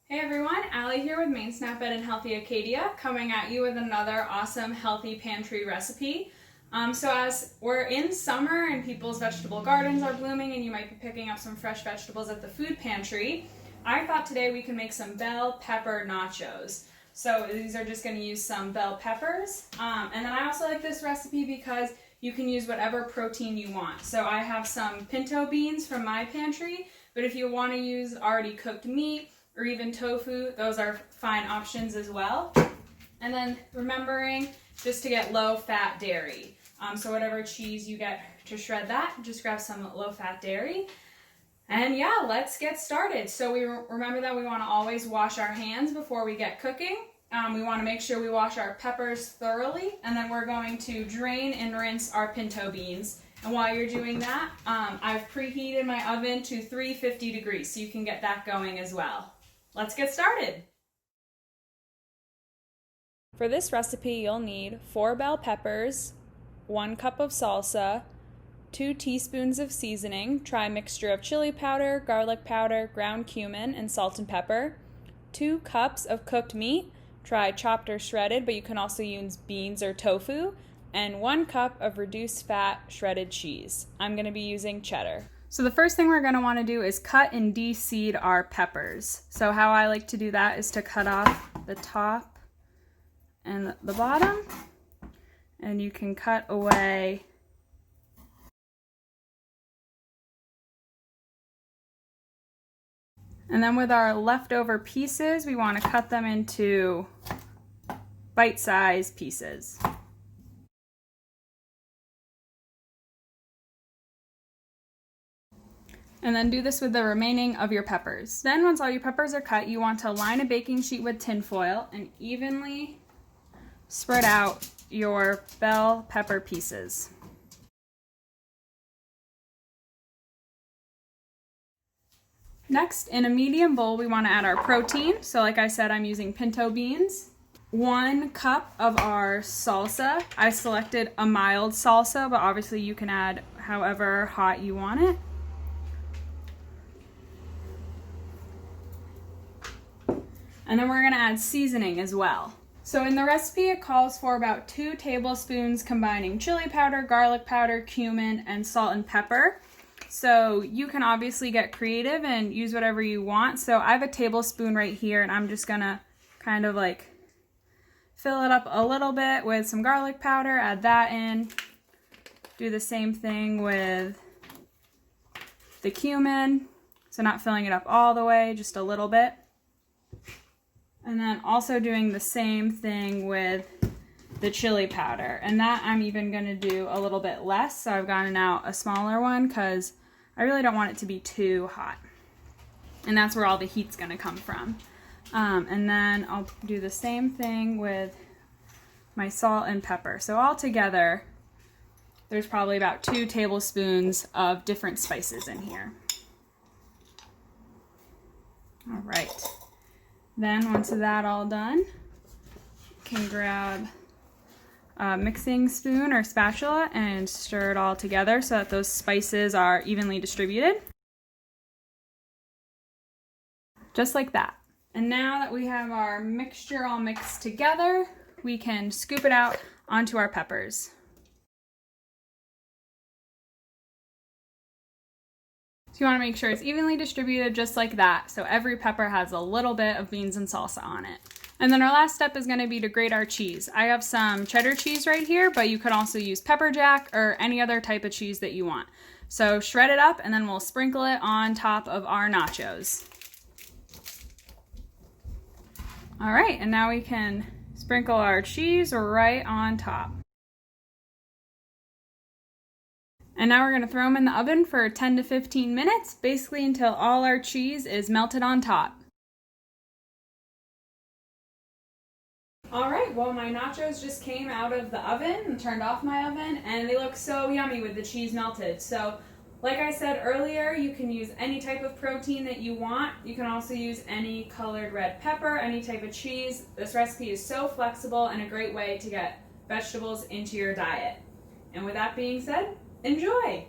Hey everyone, Allie here with Maine Snap Ed and Healthy Acadia, coming at you with another awesome healthy pantry recipe. So as we're in summer and people's vegetable gardens are blooming and you might be picking up some fresh vegetables at the food pantry, I thought today we can make some bell pepper nachos. So these are just going to use some bell peppers. And then I also like this recipe because you can use whatever protein you want. So I have some pinto beans from my pantry, but if you want to use already cooked meat, or even tofu, those are fine options as well. And then remembering just to get low-fat dairy. So whatever cheese you get to shred that, just grab some low-fat dairy. And yeah, let's get started. So we remember that we want to always wash our hands before we get cooking. We want to make sure we wash our peppers thoroughly, and then we're going to drain and rinse our pinto beans. And while you're doing that, I've preheated my oven to 350 degrees, so you can get that going as well. Let's get started. For this recipe, you'll need 4 bell peppers, 1 cup of salsa, 2 teaspoons of seasoning, try a mixture of chili powder, garlic powder, ground cumin, and salt and pepper, 2 cups of cooked meat, try chopped or shredded, but you can also use beans or tofu, and 1 cup of reduced fat shredded cheese. I'm going to be using cheddar. So the first thing we're going to want to do is cut and de-seed our peppers. So how I like to do that is to cut off the top and the bottom, and you can cut away and then with our leftover pieces we want to cut them into bite-sized pieces. And then do this with the remaining of your peppers. Then once all your peppers are cut, you want to line a baking sheet with tin foil and evenly spread out your bell pepper pieces. Next, in a medium bowl, we want to add our protein. So like I said, I'm using pinto beans. 1 cup of our salsa. I selected a mild salsa, but obviously you can add however hot you want it. And then we're going to add seasoning as well. So in the recipe it calls for about 2 tablespoons combining chili powder, garlic powder, cumin, and salt and pepper. So you can obviously get creative and use whatever you want. So I have a tablespoon right here and I'm just going to kind of like fill it up a little bit with some garlic powder, add that in. Do the same thing with the cumin. So not filling it up all the way, just a little bit. And then also doing the same thing with the chili powder. And that I'm even going to do a little bit less. So I've gotten out a smaller one because I really don't want it to be too hot. And that's where all the heat's going to come from. And then I'll do the same thing with my salt and pepper. So all together, there's probably about 2 tablespoons of different spices in here. All right. Then once that's all done, you can grab a mixing spoon or spatula and stir it all together so that those spices are evenly distributed. Just like that. And now that we have our mixture all mixed together, we can scoop it out onto our peppers. So you want to make sure it's evenly distributed just like that, so every pepper has a little bit of beans and salsa on it. And then our last step is going to be to grate our cheese. I have some cheddar cheese right here, but you could also use pepper jack or any other type of cheese that you want. So shred it up and then we'll sprinkle it on top of our nachos. All right, and now we can sprinkle our cheese right on top. And now we're going to throw them in the oven for 10 to 15 minutes, basically until all our cheese is melted on top. All right, well my nachos just came out of the oven and turned off my oven, and they look so yummy with the cheese melted. So like I said earlier, you can use any type of protein that you want. You can also use any colored red pepper, any type of cheese. This recipe is so flexible and a great way to get vegetables into your diet. And with that being said, enjoy!